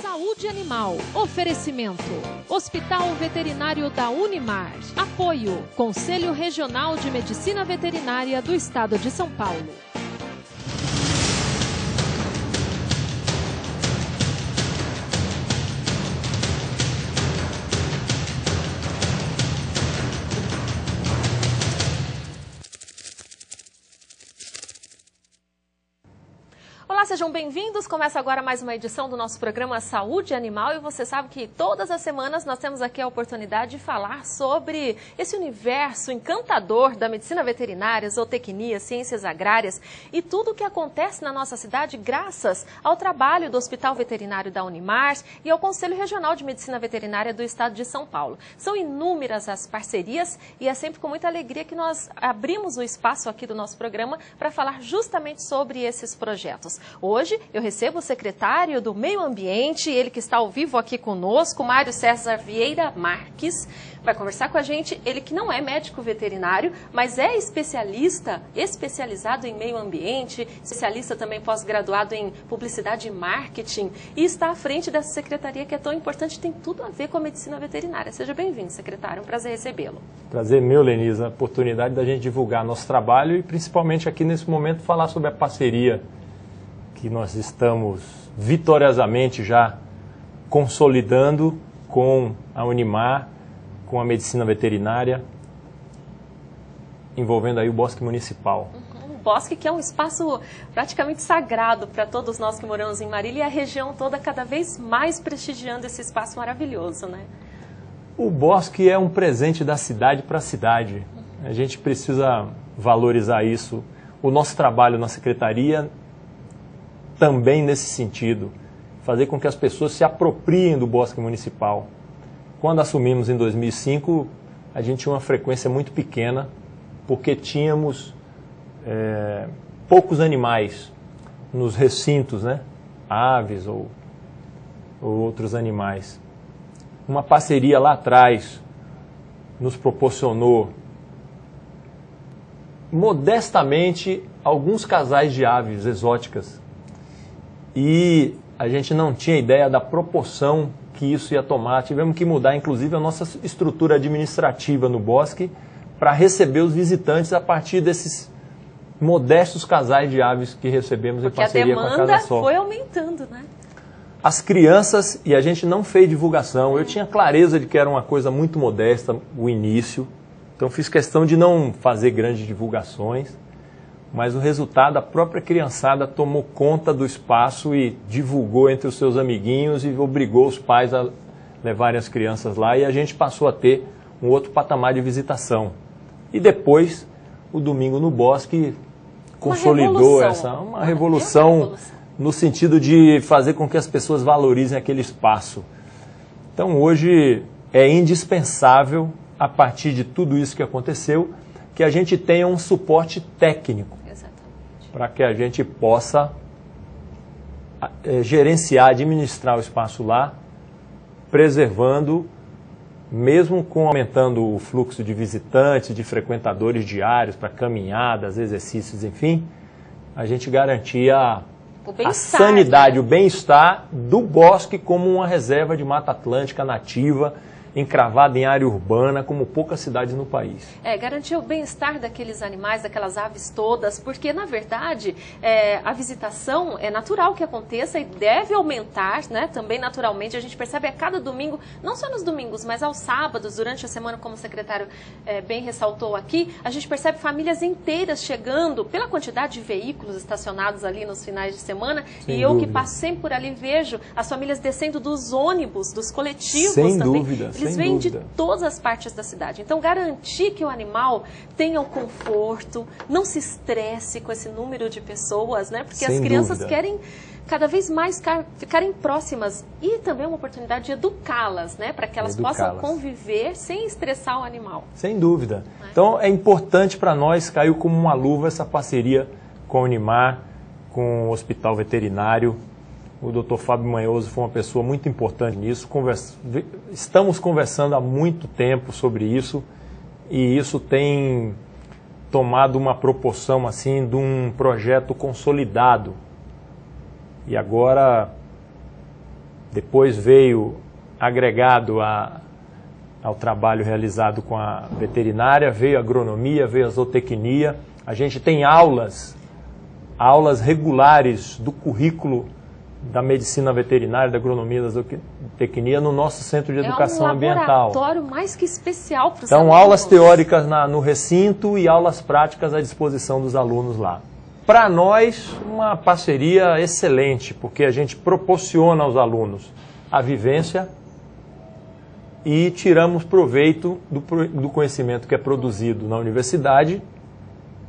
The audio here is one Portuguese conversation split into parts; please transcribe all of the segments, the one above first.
Saúde Animal. Oferecimento. Hospital Veterinário da Unimar. Apoio. Conselho Regional de Medicina Veterinária do Estado de São Paulo. Olá, sejam bem-vindos. Começa agora mais uma edição do nosso programa Saúde Animal e você sabe que todas as semanas nós temos aqui a oportunidade de falar sobre esse universo encantador da medicina veterinária, zootecnia, ciências agrárias e tudo o que acontece na nossa cidade graças ao trabalho do Hospital Veterinário da Unimar e ao Conselho Regional de Medicina Veterinária do Estado de São Paulo. São inúmeras as parcerias e é sempre com muita alegria que nós abrimos o espaço aqui do nosso programa para falar justamente sobre esses projetos. Hoje eu recebo o secretário do Meio Ambiente, ele que está ao vivo aqui conosco, Mário César Vieira Marques, vai conversar com a gente, ele que não é médico veterinário, mas é especializado em meio ambiente, especialista também pós-graduado em publicidade e marketing e está à frente dessa secretaria que é tão importante, tem tudo a ver com a medicina veterinária. Seja bem-vindo, secretário, é um prazer recebê-lo. Prazer meu, Lenisa, a oportunidade da gente divulgar nosso trabalho e principalmente aqui nesse momento falar sobre a parceria que nós estamos vitoriosamente já consolidando com a Unimar, com a medicina veterinária, envolvendo aí o Bosque Municipal. O Bosque que é um espaço praticamente sagrado para todos nós que moramos em Marília e a região toda cada vez mais prestigiando esse espaço maravilhoso, né? O Bosque é um presente da cidade para a cidade. A gente precisa valorizar isso. O nosso trabalho na secretaria também nesse sentido, fazer com que as pessoas se apropriem do Bosque Municipal. Quando assumimos em 2005, a gente tinha uma frequência muito pequena, porque tínhamos poucos animais nos recintos, né? Aves ou outros animais. Uma parceria lá atrás nos proporcionou modestamente alguns casais de aves exóticas. E a gente não tinha ideia da proporção que isso ia tomar. Tivemos que mudar, inclusive, a nossa estrutura administrativa no bosque para receber os visitantes a partir desses modestos casais de aves que recebemos em parceria com a Casa Sol. Porque a demanda foi aumentando, né? As crianças, e a gente não fez divulgação, eu tinha clareza de que era uma coisa muito modesta o início, então fiz questão de não fazer grandes divulgações. Mas o resultado, a própria criançada tomou conta do espaço e divulgou entre os seus amiguinhos e obrigou os pais a levarem as crianças lá e a gente passou a ter um outro patamar de visitação. E depois, o Domingo no Bosque consolidou uma revolução no sentido de fazer com que as pessoas valorizem aquele espaço. Então hoje é indispensável, a partir de tudo isso que aconteceu, que a gente tenha um suporte técnico para que a gente possa gerenciar, administrar o espaço lá, preservando, mesmo com aumentando o fluxo de visitantes, de frequentadores diários para caminhadas, exercícios, enfim, a gente garantir a sanidade, né? O bem-estar do bosque como uma reserva de Mata Atlântica nativa, encravada em área urbana, como poucas cidades no país. Garantir o bem-estar daqueles animais, daquelas aves todas, porque, na verdade, a visitação é natural que aconteça e deve aumentar, né? Também naturalmente, a gente percebe a cada domingo, não só nos domingos, mas aos sábados, durante a semana, como o secretário bem ressaltou aqui, a gente percebe famílias inteiras chegando, pela quantidade de veículos estacionados ali nos finais de semana, Sem e eu dúvida. que passo sempre por ali, vejo as famílias descendo dos ônibus, dos coletivos Sem também. dúvida. Eles vêm de todas as partes da cidade. Então, garantir que o animal tenha o conforto, não se estresse com esse número de pessoas, né? Porque as crianças querem cada vez mais ficarem próximas e também uma oportunidade de educá-las, né? Para que elas possam conviver sem estressar o animal. Sem dúvida. Então, é importante para nós, caiu como uma luva essa parceria com a Unimar, com o Hospital Veterinário. O Dr. Fábio Manhoso foi uma pessoa muito importante nisso. Estamos conversando há muito tempo sobre isso e isso tem tomado uma proporção assim de um projeto consolidado. E agora Depois veio agregado ao trabalho realizado com a veterinária, veio a agronomia, veio a zootecnia. A gente tem aulas regulares do currículo da medicina veterinária, da agronomia, da zootecnia no nosso centro de educação ambiental. É um laboratório mais que especial para os alunos. Então, aulas teóricas no recinto e aulas práticas à disposição dos alunos lá. Para nós, uma parceria excelente, porque a gente proporciona aos alunos a vivência e tiramos proveito do conhecimento que é produzido na universidade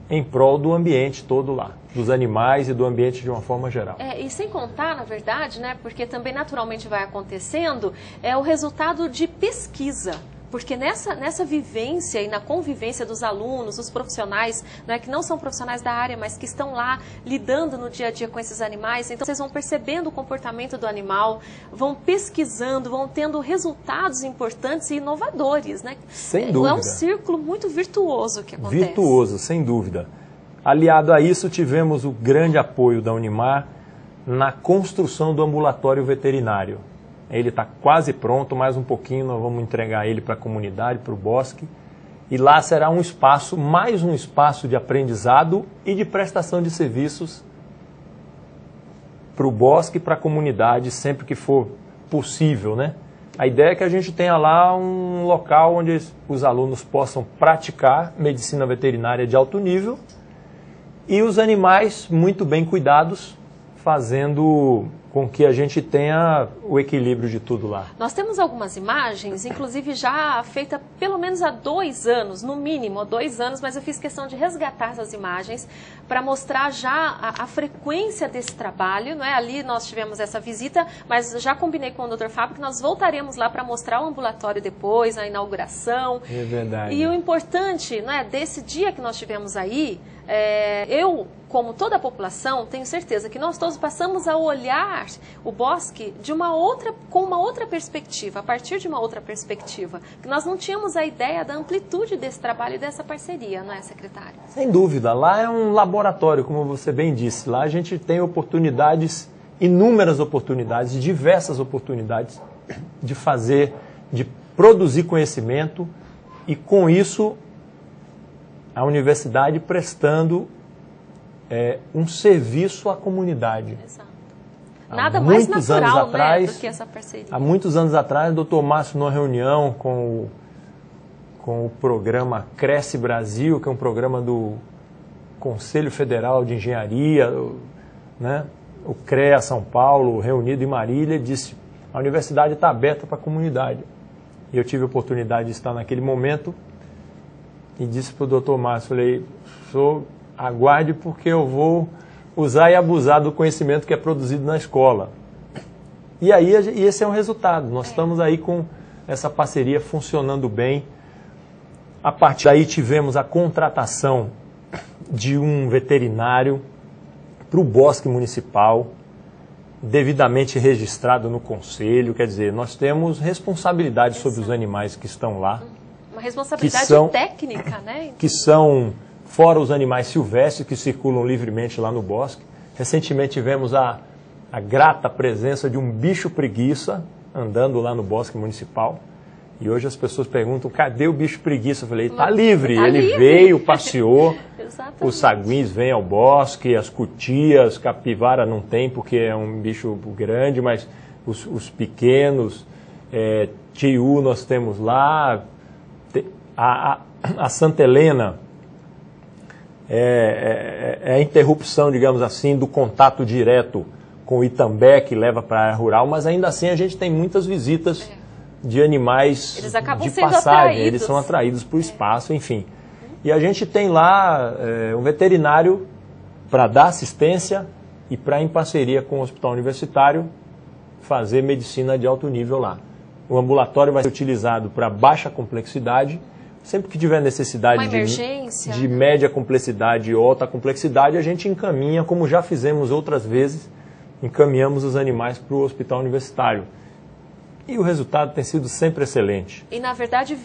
em prol do ambiente todo lá, dos animais e do ambiente de uma forma geral. E sem contar, na verdade, né, porque também naturalmente vai acontecendo, é o resultado de pesquisa. Porque nessa vivência e na convivência dos alunos, os profissionais, né, que não são profissionais da área, mas que estão lá lidando no dia a dia com esses animais, então vocês vão percebendo o comportamento do animal, vão pesquisando, vão tendo resultados importantes e inovadores, né? Sem dúvida. É um círculo muito virtuoso que acontece. Virtuoso, sem dúvida. Aliado a isso, tivemos o grande apoio da Unimar na construção do ambulatório veterinário. Ele está quase pronto, mais um pouquinho nós vamos entregar ele para a comunidade, para o bosque. E lá será um espaço, mais um espaço de aprendizado e de prestação de serviços para o bosque e para a comunidade, sempre que for possível, né? A ideia é que a gente tenha lá um local onde os alunos possam praticar medicina veterinária de alto nível e os animais muito bem cuidados, fazendo com que a gente tenha o equilíbrio de tudo lá. Nós temos algumas imagens, inclusive já feita pelo menos há 2 anos, no mínimo há 2 anos, mas eu fiz questão de resgatar essas imagens para mostrar já a frequência desse trabalho, não é? Ali nós tivemos essa visita, mas já combinei com o Dr. Fábio que nós voltaremos lá para mostrar o ambulatório depois, a inauguração. É verdade. E o importante, não é, desse dia que nós tivemos aí, eu, como toda a população, tenho certeza que nós todos passamos a olhar o bosque com uma outra perspectiva, a partir de uma outra perspectiva, que nós não tínhamos a ideia da amplitude desse trabalho e dessa parceria, não é, secretário? Sem dúvida, lá é um laboratório, como você bem disse, lá a gente tem oportunidades, inúmeras oportunidades, diversas oportunidades de produzir conhecimento e com isso a universidade prestando um serviço à comunidade. Exato. Nada mais natural, né, do que essa parceria. Há muitos anos atrás, o Dr. Márcio, numa reunião com o programa Cresce Brasil, que é um programa do Conselho Federal de Engenharia, né, o CREA São Paulo, reunido em Marília, disse: a universidade está aberta para a comunidade. E eu tive a oportunidade de estar naquele momento e disse para o Dr. Márcio, falei, aguarde porque eu vou usar e abusar do conhecimento que é produzido na escola. E aí esse é um resultado. Nós estamos aí com essa parceria funcionando bem. A partir daí tivemos a contratação de um veterinário para o bosque municipal, devidamente registrado no conselho. Quer dizer, nós temos responsabilidade sobre os animais que estão lá. Uma responsabilidade técnica, né? Que são, fora os animais silvestres que circulam livremente lá no bosque. Recentemente tivemos a grata presença de um bicho preguiça andando lá no bosque municipal. E hoje as pessoas perguntam, cadê o bicho preguiça? Eu falei, está livre. Tá Ele livre. veio, passeou, Exatamente. os saguins vêm ao bosque, as cutias, capivara não tem porque é um bicho grande, mas os pequenos, tiu nós temos lá, a Santa Helena é a interrupção, digamos assim, do contato direto com o Itambé, que leva para a área rural, mas ainda assim a gente tem muitas visitas de animais Eles acabam de sendo passagem, atraídos. eles são atraídos para o espaço, enfim. E a gente tem lá um veterinário para dar assistência e para, em parceria com o hospital universitário, fazer medicina de alto nível lá. O ambulatório vai ser utilizado para baixa complexidade. Sempre que tiver necessidade de média complexidade ou alta complexidade, a gente encaminha, como já fizemos outras vezes, encaminhamos os animais para o hospital universitário. E o resultado tem sido sempre excelente. E, na verdade,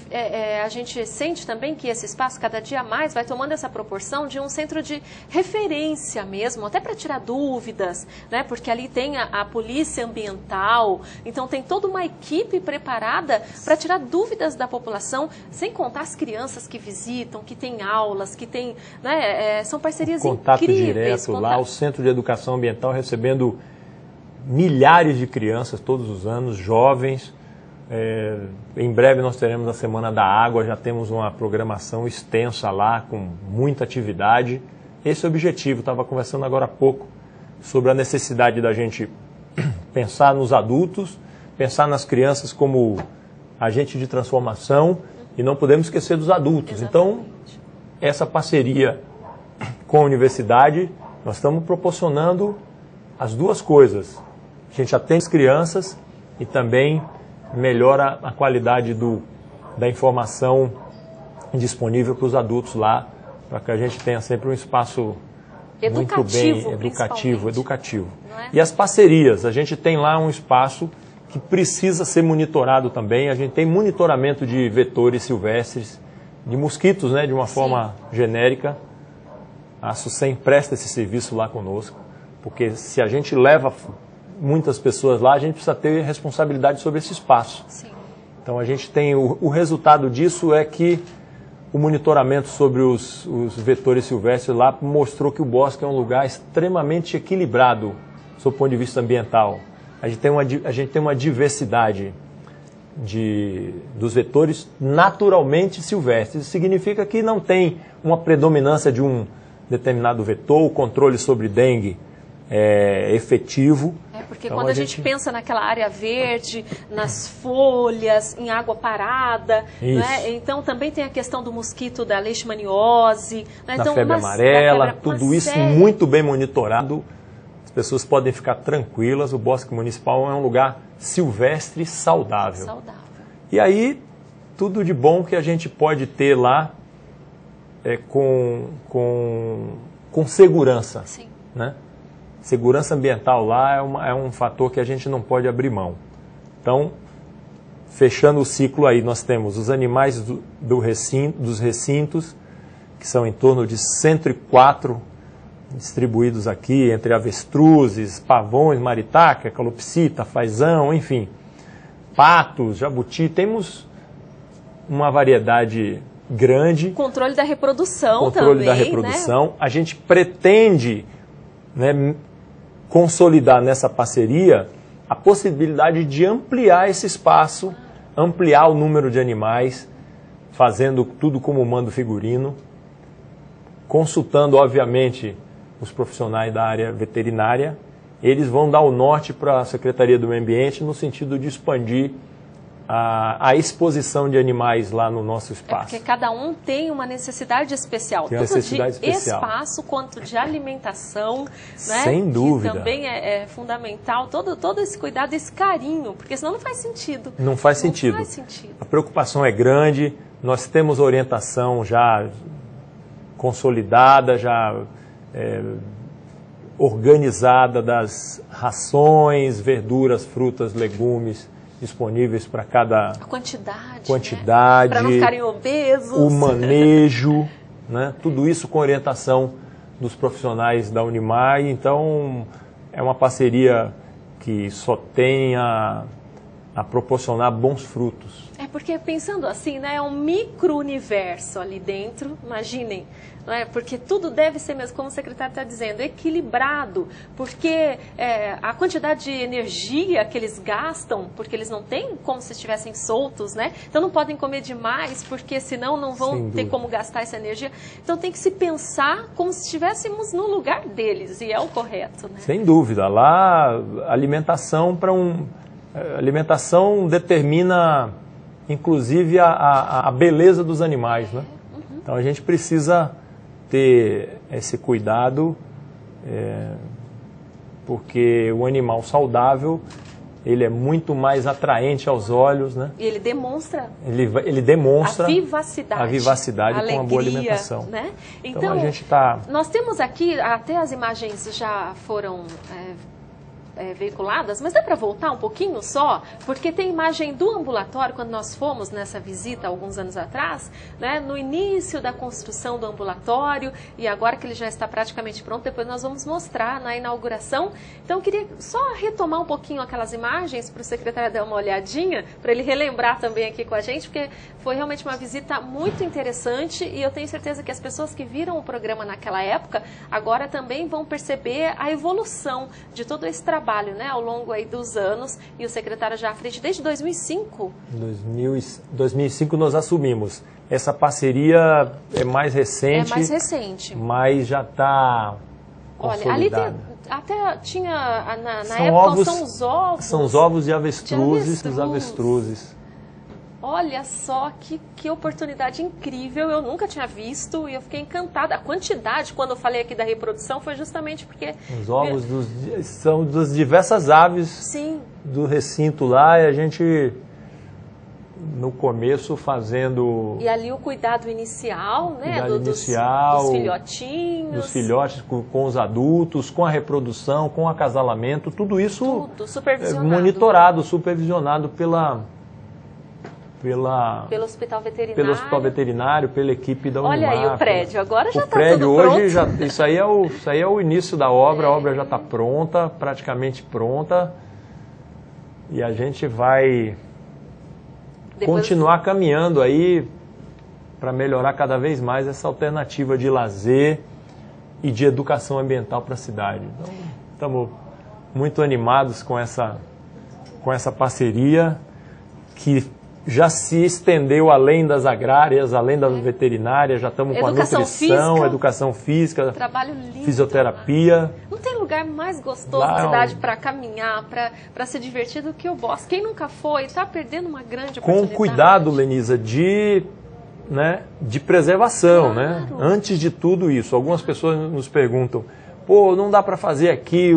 a gente sente também que esse espaço, cada dia mais, vai tomando essa proporção de um centro de referência mesmo, até para tirar dúvidas, né? Porque ali tem a polícia ambiental, então tem toda uma equipe preparada para tirar dúvidas da população, sem contar as crianças que visitam, que têm aulas, que têm, né? São parcerias contato incríveis. Direto lá, o Centro de Educação Ambiental recebendo milhares de crianças todos os anos, jovens. Em breve nós teremos a Semana da Água, já temos uma programação extensa lá, com muita atividade. Esse é o objetivo. Estava conversando agora há pouco sobre a necessidade da gente pensar nos adultos, pensar nas crianças como agente de transformação, e não podemos esquecer dos adultos. Exatamente. Então, essa parceria com a universidade, nós estamos proporcionando as duas coisas. A gente atende as crianças e também melhora a qualidade da informação disponível para os adultos lá, para que a gente tenha sempre um espaço muito bem educativo. Não é? E as parcerias, a gente tem lá um espaço que precisa ser monitorado também. A gente tem monitoramento de vetores silvestres, de mosquitos, né, de uma forma genérica. A SUSEM presta esse serviço lá conosco, porque se a gente leva muitas pessoas lá, a gente precisa ter responsabilidade sobre esse espaço. Sim. Então a gente tem o resultado disso é que o monitoramento sobre os vetores silvestres lá mostrou que o bosque é um lugar extremamente equilibrado, sob o ponto de vista ambiental. A gente tem uma diversidade dos vetores naturalmente silvestres. Isso significa que não tem uma predominância de um determinado vetor, o controle sobre dengue é efetivo. Porque então, quando a gente pensa naquela área verde, nas folhas, em água parada, né? Então também tem a questão do mosquito da leishmaniose, né? Da então, febre amarela, tudo isso muito bem monitorado. As pessoas podem ficar tranquilas, o Bosque Municipal é um lugar silvestre saudável. E aí, tudo de bom que a gente pode ter lá com segurança. Sim. Né? Segurança ambiental lá é um fator que a gente não pode abrir mão. Então, fechando o ciclo aí, nós temos os animais dos recintos, que são em torno de 104 distribuídos aqui, entre avestruzes, pavões, maritaca, calopsita, fazão, enfim, patos, jabuti. Temos uma variedade grande. Controle da reprodução Controle também, da reprodução. Né? A gente pretende, né, consolidar nessa parceria a possibilidade de ampliar esse espaço, ampliar o número de animais, fazendo tudo como manda o figurino, consultando, obviamente, os profissionais da área veterinária. Eles vão dar o norte para a Secretaria do Meio Ambiente no sentido de expandir a exposição de animais lá no nosso espaço. Porque cada um tem uma necessidade especial, tem tanto necessidade de especial. Espaço quanto de alimentação, né? Sem dúvida. Que também é fundamental, todo esse cuidado, esse carinho, porque senão não faz sentido. Não faz sentido. A preocupação é grande, nós temos orientação já consolidada, já organizada das rações, verduras, frutas, legumes disponíveis para cada quantidade, né? Para não ficarem obesos. O manejo, né? Tudo isso com orientação dos profissionais da Unimar. Então, é uma parceria que só tem a proporcionar bons frutos. Porque pensando assim, né, é um micro-universo ali dentro, imaginem, não é? Porque tudo deve ser mesmo, como o secretário está dizendo, equilibrado, porque a quantidade de energia que eles gastam, porque eles não têm como se estivessem soltos, né? Então não podem comer demais, porque senão não vão ter como gastar essa energia. Então tem que se pensar como se estivéssemos no lugar deles, e é o correto, né? Sem dúvida, lá a alimentação alimentação determina, inclusive, a beleza dos animais, né? Então a gente precisa ter esse cuidado, porque o animal saudável, ele é muito mais atraente aos olhos, né? E ele demonstra, a vivacidade alegria, com a boa alimentação. Né? Então a gente está... Nós temos aqui, até as imagens já foram veiculadas, mas dá para voltar um pouquinho só? Porque tem imagem do ambulatório, quando nós fomos nessa visita alguns anos atrás, né, no início da construção do ambulatório, e agora que ele já está praticamente pronto, depois nós vamos mostrar na inauguração. Então eu queria só retomar um pouquinho aquelas imagens para o secretário dar uma olhadinha, para ele relembrar também aqui com a gente, porque foi realmente uma visita muito interessante e eu tenho certeza que as pessoas que viram o programa naquela época, agora também vão perceber a evolução de todo esse trabalho, né, ao longo aí dos anos, e o secretário já à frente desde 2005. 2005 nós assumimos. Essa parceria é mais recente. É mais recente. Mas já está consolidada. Olha, ali até tinha, na época, são os ovos. São os ovos de avestruzes dos avestruzes. Olha só que oportunidade incrível, eu nunca tinha visto e eu fiquei encantada. A quantidade, quando eu falei aqui da reprodução, foi justamente porque... Os ovos são das diversas aves. Sim. Do recinto lá, e a gente, no começo, fazendo... E ali o cuidado inicial, né? Dos filhotinhos. Dos filhotes com os adultos, com a reprodução, com o acasalamento, tudo isso supervisionado. Monitorado, supervisionado pelo hospital veterinário. Pelo hospital veterinário, pela equipe da Unimar. Olha aí o prédio, agora já está tudo pronto. O prédio hoje, isso aí é o início da obra, a obra já está pronta, praticamente pronta, e a gente vai continuar caminhando aí para melhorar cada vez mais essa alternativa de lazer e de educação ambiental para a cidade. Então, estamos muito animados com essa parceria que já se estendeu além das agrárias, além da veterinária, já estamos com a nutrição, educação física, trabalho lindo, fisioterapia. Não tem lugar mais gostoso da cidade para caminhar, para se divertir do que o bosque. Quem nunca foi está perdendo uma grande oportunidade. Com cuidado, Lenisa, de preservação, né? Antes de tudo isso, algumas pessoas nos perguntam, pô, não dá para fazer aqui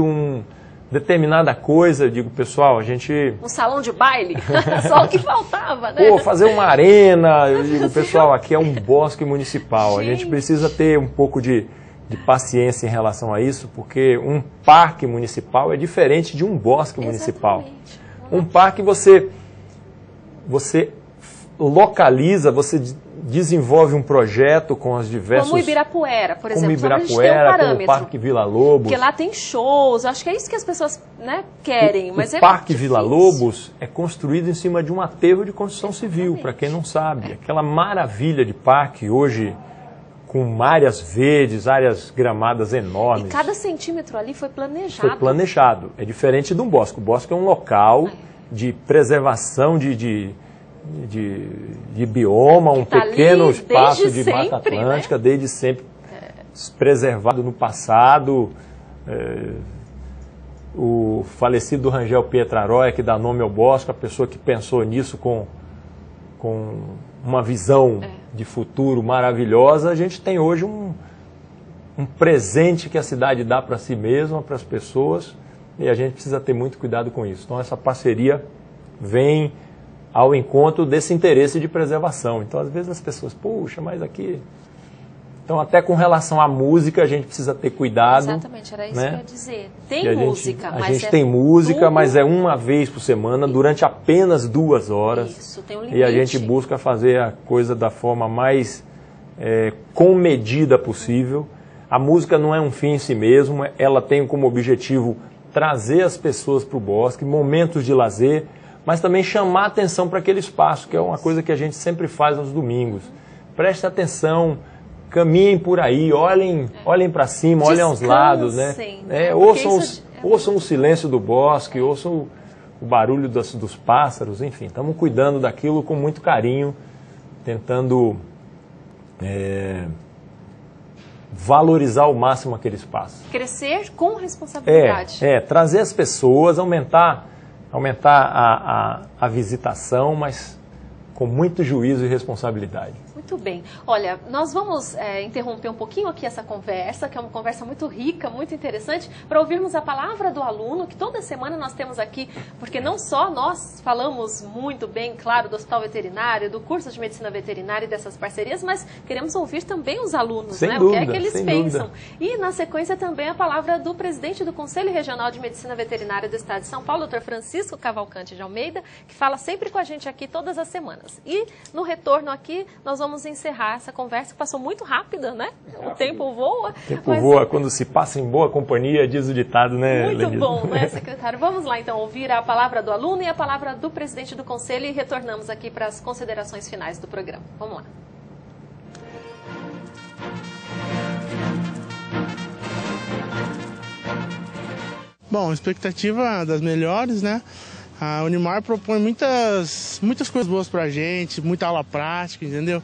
determinada coisa, eu digo, pessoal, a gente... Um salão de baile? Só o que faltava, né? Pô, fazer uma arena, eu digo, pessoal, aqui é um bosque municipal, a gente precisa ter um pouco de paciência em relação a isso, porque um parque municipal é diferente de um bosque municipal. Um parque você localiza, você desenvolve um projeto com as diversas... Como Ibirapuera, por exemplo. Como Ibirapuera, como o Parque Vila Lobos. Porque lá tem shows, acho que é isso que as pessoas, né, querem. Mas o Parque Vila Lobos é construído em cima de um aterro de construção civil, para quem não sabe. Aquela maravilha de parque hoje, com áreas verdes, áreas gramadas enormes. E cada centímetro ali foi planejado. Foi planejado. É diferente de um bosque. O bosque é um local de preservação de bioma, um pequeno espaço de Mata Atlântica, né? Desde sempre preservado no passado. O falecido Rangel Pietraroia, que dá nome ao bosque, a pessoa que pensou nisso com uma visão de futuro maravilhosa, a gente tem hoje um presente que a cidade dá para si mesma, para as pessoas, e a gente precisa ter muito cuidado com isso. Então essa parceria vem ao encontro desse interesse de preservação. Então, às vezes as pessoas, puxa, mas aqui... Então, até com relação à música, a gente precisa ter cuidado. Exatamente, era isso, né, que eu ia dizer. Tem a música, mas a gente tem música, mas é uma vez por semana, durante apenas 2 horas. Isso, tem um limite. E a gente busca fazer a coisa da forma mais comedida possível. A música não é um fim em si mesmo, ela tem como objetivo trazer as pessoas para o bosque, momentos de lazer, mas também chamar atenção para aquele espaço, que é uma coisa que a gente sempre faz aos domingos. Prestem atenção, caminhem por aí, olhem para cima, olhem aos lados, né? Ouçam o silêncio do bosque, ouçam o barulho dos pássaros, enfim, estamos cuidando daquilo com muito carinho, tentando valorizar ao máximo aquele espaço. Crescer com responsabilidade. Trazer as pessoas, aumentar a visitação, mas com muito juízo e responsabilidade. Muito bem. Olha, nós vamos interromper um pouquinho aqui essa conversa, que é uma conversa muito rica, muito interessante, para ouvirmos a palavra do aluno, que toda semana nós temos aqui, porque não só nós falamos muito bem, claro, do Hospital Veterinário, do curso de Medicina Veterinária e dessas parcerias, mas queremos ouvir também os alunos, sem né? dúvida, o que é que eles pensam. Dúvida. E, na sequência, também a palavra do presidente do Conselho Regional de Medicina Veterinária do Estado de São Paulo, Dr. Francisco Cavalcante de Almeida, que fala sempre com a gente aqui todas as semanas. E, no retorno aqui, nós vamos encerrar essa conversa que passou muito rápida, né? O tempo voa. O tempo voa quando se passa em boa companhia, diz o ditado, né, Muito Lenilda? bom, né, secretário? Vamos lá, então, ouvir a palavra do aluno e a palavra do presidente do conselho e retornamos aqui para as considerações finais do programa. Vamos lá. Bom, expectativa das melhores, né? A Unimar propõe muitas coisas boas pra gente, muita aula prática, entendeu?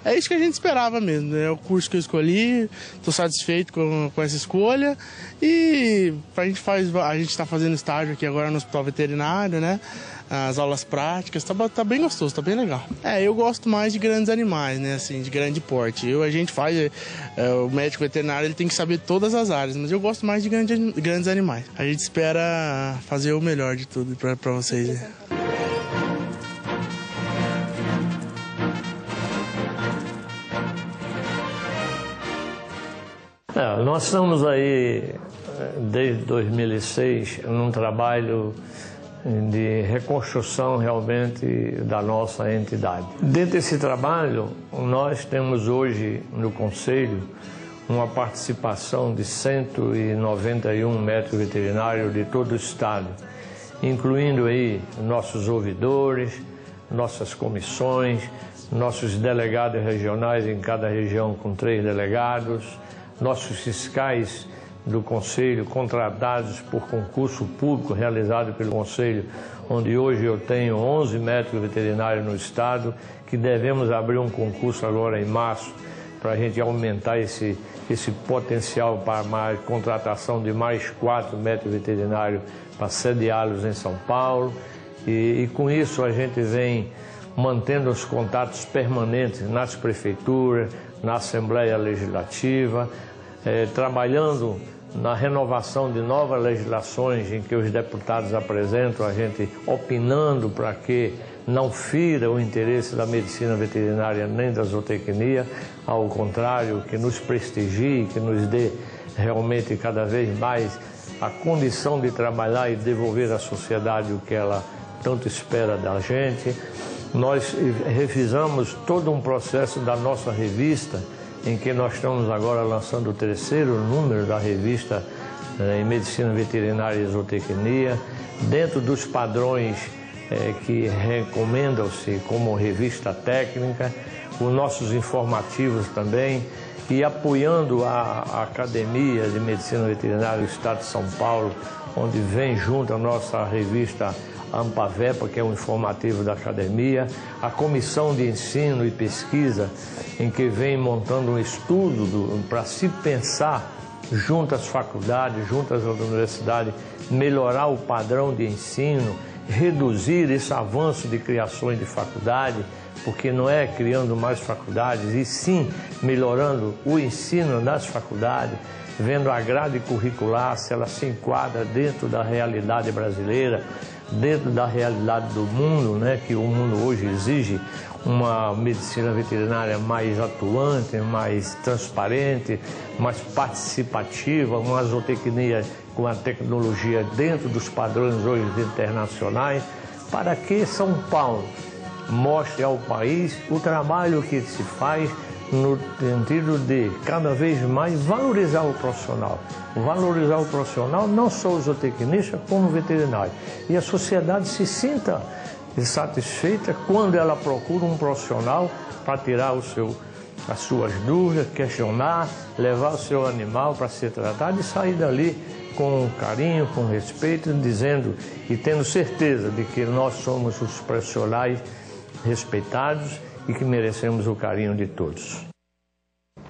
É isso que a gente esperava mesmo, é o curso que eu escolhi, estou satisfeito com essa escolha e a gente está fazendo estágio aqui agora no Hospital Veterinário, né? As aulas práticas, tá bem gostoso, tá bem legal. Eu gosto mais de grandes animais, né, assim, de grande porte. O médico veterinário ele tem que saber todas as áreas, mas eu gosto mais de grandes animais. A gente espera fazer o melhor de tudo para vocês. Né? Nós estamos aí desde 2006 num trabalho de reconstrução realmente da nossa entidade. Dentro desse trabalho, nós temos hoje no Conselho uma participação de 191 médicos veterinários de todo o estado, incluindo aí nossos ouvidores, nossas comissões, nossos delegados regionais em cada região com 3 delegados, nossos fiscais do Conselho, contratados por concurso público realizado pelo Conselho, onde hoje eu tenho 11 médicos veterinários no estado, que devemos abrir um concurso agora em março, para a gente aumentar esse potencial para mais contratação de mais 4 médicos veterinários para sediá-los em São Paulo. E com isso a gente vem mantendo os contatos permanentes nas prefeituras, na Assembleia Legislativa, trabalhando na renovação de novas legislações em que os deputados apresentam, a gente opinando para que não fira o interesse da medicina veterinária nem da zootecnia, ao contrário, que nos prestigie, que nos dê realmente cada vez mais a condição de trabalhar e devolver à sociedade o que ela tanto espera da gente. Nós revisamos todo um processo da nossa revista, em que nós estamos agora lançando o 3º número da revista em Medicina Veterinária e Zootecnia, dentro dos padrões que recomendam-se como revista técnica, os nossos informativos também, e apoiando a Academia de Medicina Veterinária do Estado de São Paulo, onde vem junto a nossa revista AMPAVEPA, que é um informativo da academia, a Comissão de Ensino e Pesquisa, em que vem montando um estudo para se pensar junto às faculdades, junto às universidades, melhorar o padrão de ensino, reduzir esse avanço de criações de faculdade, porque não é criando mais faculdades, e sim melhorando o ensino das faculdades, vendo a grade curricular, se ela se enquadra dentro da realidade brasileira, dentro da realidade do mundo, né, que o mundo hoje exige uma medicina veterinária mais atuante, mais transparente, mais participativa, uma zootecnia com a tecnologia dentro dos padrões hoje internacionais, para que São Paulo mostre ao país o trabalho que se faz no sentido de cada vez mais valorizar o profissional. Valorizar o profissional, não só o zootecnista, como o veterinário. E a sociedade se sinta satisfeita quando ela procura um profissional para tirar as suas dúvidas, questionar, levar o seu animal para ser tratado e sair dali com carinho, com respeito, dizendo e tendo certeza de que nós somos os profissionais respeitados e que merecemos o carinho de todos.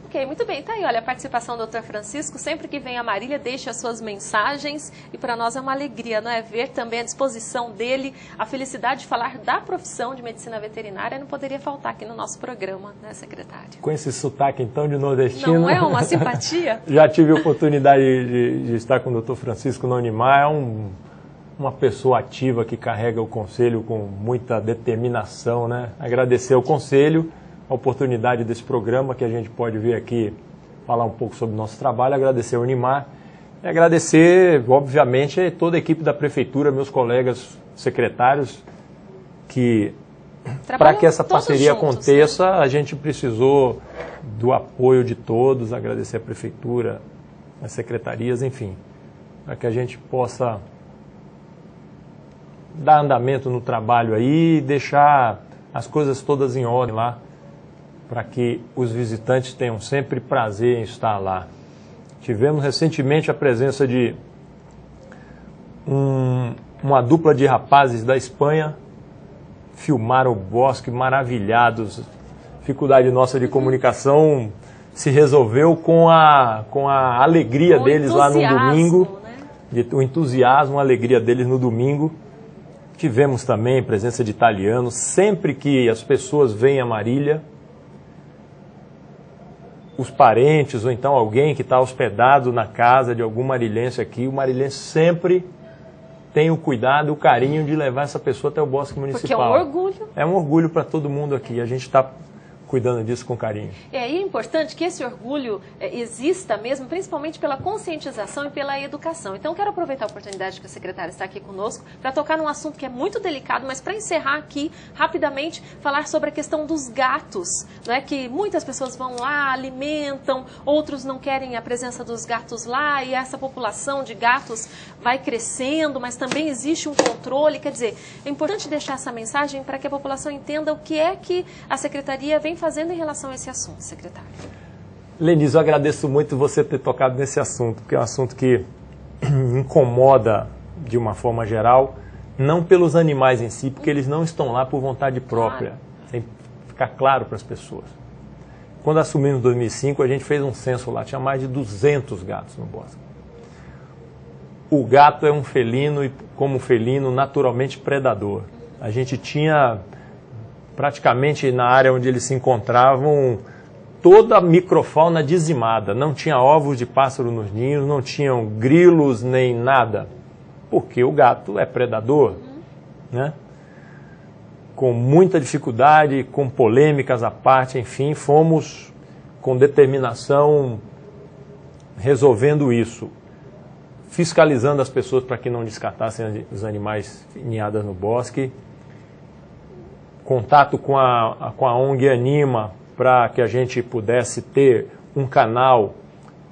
Ok, Ok, muito bem. Tá aí, olha, a participação do Dr. Francisco. Sempre que vem a Marília, deixe as suas mensagens. E para nós é uma alegria, não é? Ver também a disposição dele, a felicidade de falar da profissão de medicina veterinária. Não poderia faltar aqui no nosso programa, né, secretário? Com esse sotaque, então, de nordestino... Não é uma simpatia? Já tive a oportunidade de estar com o Dr. Francisco no Unimar. É uma pessoa ativa que carrega o conselho com muita determinação, né? Agradecer ao conselho a oportunidade desse programa que a gente pode vir aqui falar um pouco sobre o nosso trabalho, agradecer ao Unimar e agradecer, obviamente, toda a equipe da Prefeitura, meus colegas secretários, que para que essa parceria aconteça, né? A gente precisou do apoio de todos, agradecer a Prefeitura, as secretarias, enfim, para que a gente possa dar andamento no trabalho aí e deixar as coisas todas em ordem lá, para que os visitantes tenham sempre prazer em estar lá. Tivemos recentemente a presença de uma dupla de rapazes da Espanha, filmaram o bosque maravilhados. Dificuldade nossa de comunicação se resolveu com a alegria deles lá no domingo, né? O entusiasmo, a alegria deles no domingo. Tivemos também presença de italianos. Sempre que as pessoas vêm a Marília, os parentes ou então alguém que está hospedado na casa de algum marilhense aqui, o marilhense sempre tem o cuidado e o carinho de levar essa pessoa até o Bosque Municipal. Porque é um orgulho. É um orgulho para todo mundo aqui. A gente está cuidando disso com carinho. E é importante que esse orgulho exista mesmo, principalmente pela conscientização e pela educação. Então, quero aproveitar a oportunidade que a secretária está aqui conosco para tocar num assunto que é muito delicado, mas para encerrar aqui, rapidamente, falar sobre a questão dos gatos, né? Que muitas pessoas vão lá, alimentam, outros não querem a presença dos gatos lá, e essa população de gatos vai crescendo, mas também existe um controle. Quer dizer, é importante deixar essa mensagem para que a população entenda o que é que a secretaria vem fazendo em relação a esse assunto, secretário. Lenise, eu agradeço muito você ter tocado nesse assunto, porque é um assunto que incomoda de uma forma geral, não pelos animais em si, porque eles não estão lá por vontade própria. Claro. Tem que ficar claro para as pessoas. Quando assumimos em 2005, a gente fez um censo lá, tinha mais de 200 gatos no bosque. O gato é um felino e, como felino, naturalmente predador. A gente tinha praticamente na área onde eles se encontravam toda a microfauna dizimada. Não tinha ovos de pássaro nos ninhos, não tinham grilos nem nada, porque o gato é predador, né? Com muita dificuldade, com polêmicas à parte, enfim, fomos com determinação resolvendo isso, fiscalizando as pessoas para que não descartassem os animais em ninhadas no bosque, contato com a ONG Anima para que a gente pudesse ter um canal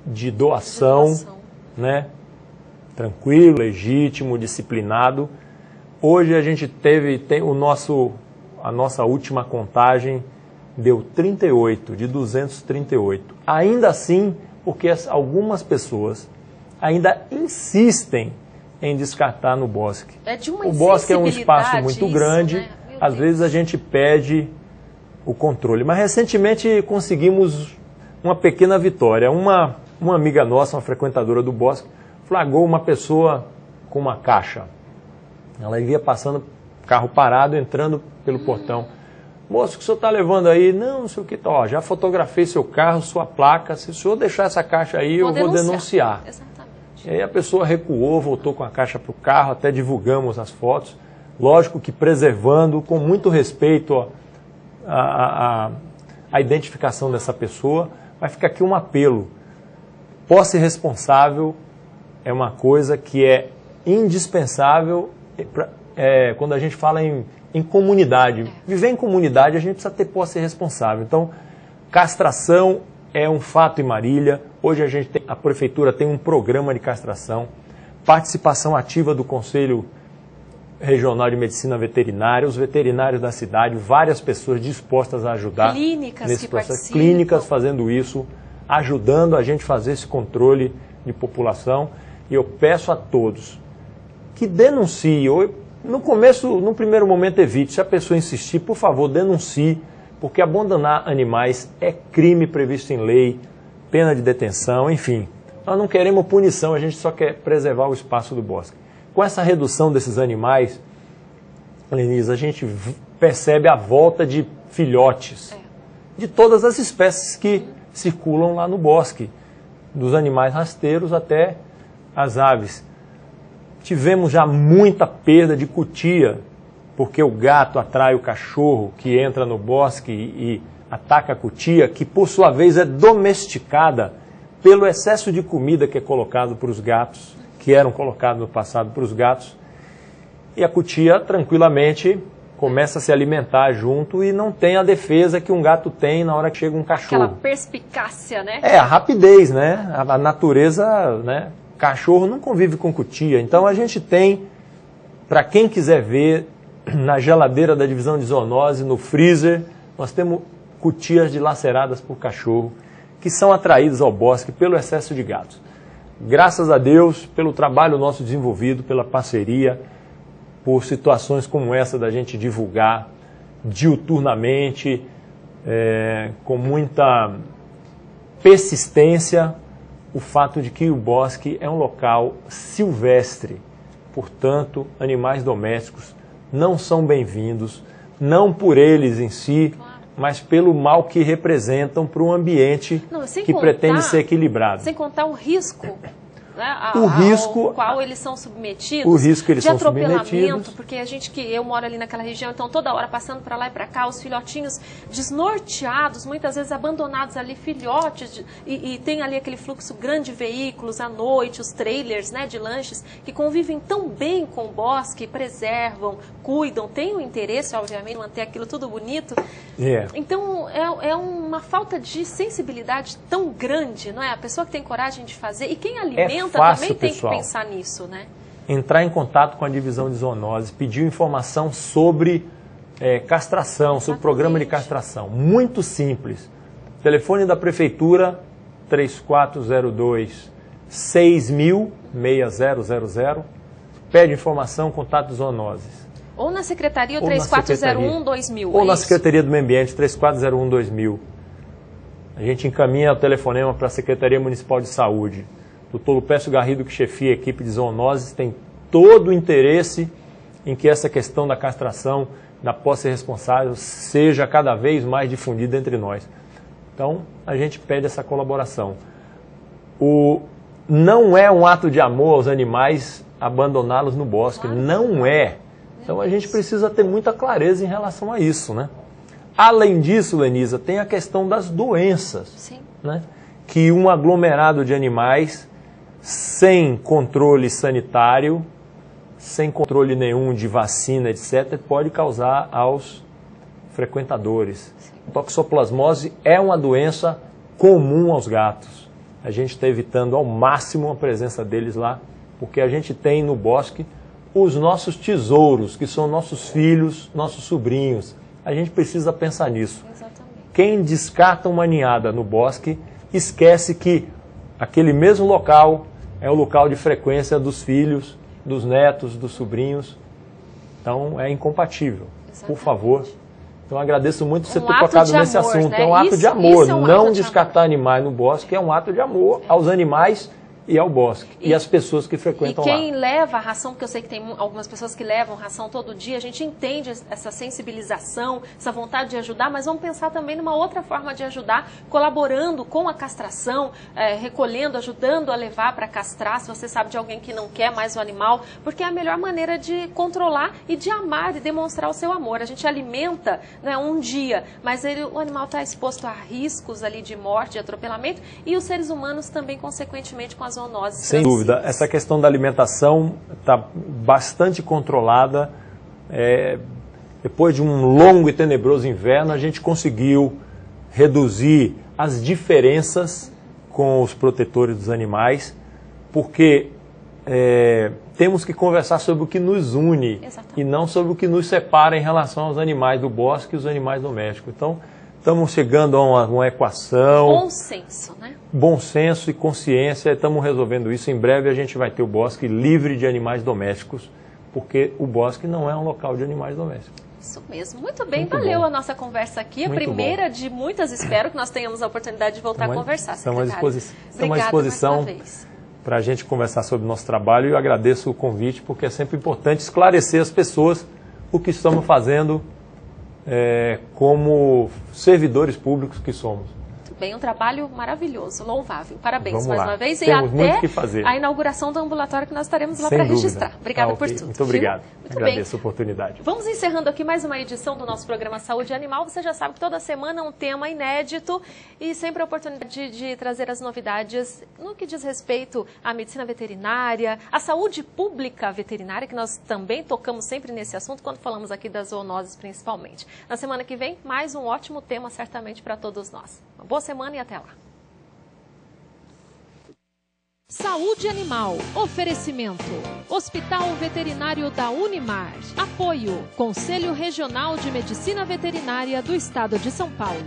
de doação, né? Tranquilo, legítimo, disciplinado. Hoje a gente tem a nossa última contagem deu 38, de 238. Ainda assim, porque algumas pessoas ainda insistem em descartar no bosque. O bosque é um espaço muito grande, né? Às vezes a gente perde o controle. Mas recentemente conseguimos uma pequena vitória. Uma amiga nossa, uma frequentadora do bosque, flagrou uma pessoa com uma caixa. Ela ia passando, carro parado, entrando pelo portão. Moço, o que o senhor está levando aí? Não sei o que. Ó, já fotografei seu carro, sua placa. Se o senhor deixar essa caixa aí, eu vou denunciar. Exatamente. E aí a pessoa recuou, voltou com a caixa para o carro, até divulgamos as fotos. Lógico que preservando, com muito respeito a identificação dessa pessoa. Vai ficar aqui um apelo. Posse responsável é uma coisa que é indispensável quando a gente fala em comunidade. Viver em comunidade, a gente precisa ter posse responsável. Então, castração é um fato em Marília. Hoje a Prefeitura tem um programa de castração, participação ativa do Conselho Regional de Medicina Veterinária, os veterinários da cidade, várias pessoas dispostas a ajudar nesse processo. Clínicas fazendo isso, ajudando a gente a fazer esse controle de população. E eu peço a todos que denunciem. No primeiro momento evite. Se a pessoa insistir, por favor, denuncie, porque abandonar animais é crime previsto em lei. pena de detenção, enfim. Nós não queremos punição, a gente só quer preservar o espaço do bosque. Com essa redução desses animais, Lenise, a gente percebe a volta de filhotes de todas as espécies que circulam lá no bosque, dos animais rasteiros até as aves. Tivemos já muita perda de cutia, porque o gato atrai o cachorro que entra no bosque e ataca a cutia, que por sua vez é domesticada pelo excesso de comida que é colocado para os gatos, que eram colocados no passado para os gatos, e a cutia tranquilamente começa a se alimentar junto e não tem a defesa que um gato tem na hora que chega um cachorro. Aquela perspicácia, né? É, a rapidez, né? A natureza, né? Cachorro não convive com cutia. Então a gente tem, para quem quiser ver, na geladeira da divisão de zoonose, no freezer, nós temos cutias dilaceradas por cachorro, que são atraídos ao bosque pelo excesso de gatos. Graças a Deus, pelo trabalho nosso desenvolvido, pela parceria, por situações como essa da gente divulgar diuturnamente, com muita persistência, o fato de que o bosque é um local silvestre. Portanto, animais domésticos não são bem-vindos, não por eles em si, mas pelo mal que representam para um ambiente que pretende ser equilibrado. Sem contar o risco, né, risco ao qual eles são submetidos, o risco que eles de são atropelamento, submetidos. porque eu moro ali naquela região, então toda hora passando para lá e para cá, os filhotinhos desnorteados, muitas vezes abandonados ali, filhotes, e tem ali aquele fluxo grande de veículos à noite, os trailers, né, de lanches, que convivem tão bem com o bosque, preservam, cuidam, têm o interesse, obviamente, em manter aquilo tudo bonito. Então, é uma falta de sensibilidade tão grande, não é? A pessoa que tem coragem de fazer, e quem alimenta também tem que pensar nisso, né? Entrar em contato com a divisão de zoonose, pedir informação sobre castração, sobre o programa de castração. Muito simples. Telefone da prefeitura, 3402-6000, pede informação, contato zoonoses. Ou na secretaria, 3401-2000. Ou na Secretaria do Meio Ambiente, 3401-2000. A gente encaminha o telefonema para a Secretaria Municipal de Saúde. Dr. Lupécio Garrido, que chefia a equipe de zoonoses, tem todo o interesse em que essa questão da castração, da posse responsável, seja cada vez mais difundida entre nós. Então, a gente pede essa colaboração. Não é um ato de amor aos animais abandoná-los no bosque, não é. Então, a gente precisa ter muita clareza em relação a isso, né? Além disso, Lenisa, tem a questão das doenças. Sim. Né? Que um aglomerado de animais sem controle sanitário, sem controle nenhum de vacina, etc., pode causar aos frequentadores. A toxoplasmose é uma doença comum aos gatos. A gente está evitando ao máximo a presença deles lá, porque a gente tem no bosque os nossos tesouros, que são nossos filhos, nossos sobrinhos. A gente precisa pensar nisso. Exatamente. Quem descarta uma ninhada no bosque, esquece que aquele mesmo local é o local de frequência dos filhos, dos netos, dos sobrinhos. Então, é incompatível. Exatamente. Por favor. Então, agradeço muito você ter tocado nesse assunto. Né? É um ato de amor. Não descartar animais no bosque é um ato de amor aos animais e ao bosque, e as pessoas que frequentam lá. E quem leva a ração, porque eu sei que tem algumas pessoas que levam ração todo dia, a gente entende essa sensibilização, essa vontade de ajudar, mas vamos pensar também numa outra forma de ajudar, colaborando com a castração, recolhendo, ajudando a levar para castrar, se você sabe de alguém que não quer mais o animal, porque é a melhor maneira de controlar e de amar e demonstrar o seu amor. A gente alimenta, né, um dia, mas o animal está exposto a riscos ali de morte, de atropelamento, e os seres humanos também, consequentemente, com as zoonoses. Sem dúvida, essa questão da alimentação está bastante controlada. Depois de um longo e tenebroso inverno, a gente conseguiu reduzir as diferenças com os protetores dos animais, porque temos que conversar sobre o que nos une. Exatamente. E não sobre o que nos separa em relação aos animais do bosque e os animais domésticos. Então, estamos chegando a uma equação. Bom senso, né? Bom senso e consciência, estamos resolvendo isso. Em breve a gente vai ter o bosque livre de animais domésticos, porque o bosque não é um local de animais domésticos. Isso mesmo. Muito bem, Muito valeu bom. a nossa conversa aqui. A Muito primeira bom. de muitas. Espero que nós tenhamos a oportunidade de voltar a conversar, Estamos à secretário. disposição para a gente conversar sobre o nosso trabalho e eu agradeço o convite, porque é sempre importante esclarecer as pessoas o que estamos fazendo como servidores públicos que somos. Bem, um trabalho maravilhoso, louvável. Parabéns Vamos mais lá. uma vez. Temos e muito até que fazer. A inauguração do ambulatório que nós estaremos lá Sem para dúvida. registrar. Obrigada por tudo. Muito obrigado. Muito Agradeço bem. a oportunidade. Vamos encerrando aqui mais uma edição do nosso programa Saúde Animal. Você já sabe que toda semana é um tema inédito e sempre a oportunidade de trazer as novidades no que diz respeito à medicina veterinária, à saúde pública veterinária, que nós também tocamos sempre nesse assunto quando falamos aqui das zoonoses principalmente. Na semana que vem, mais um ótimo tema certamente para todos nós. Uma boa semana e até lá. Saúde Animal. Oferecimento. Hospital Veterinário da Unimar. Apoio. Conselho Regional de Medicina Veterinária do Estado de São Paulo.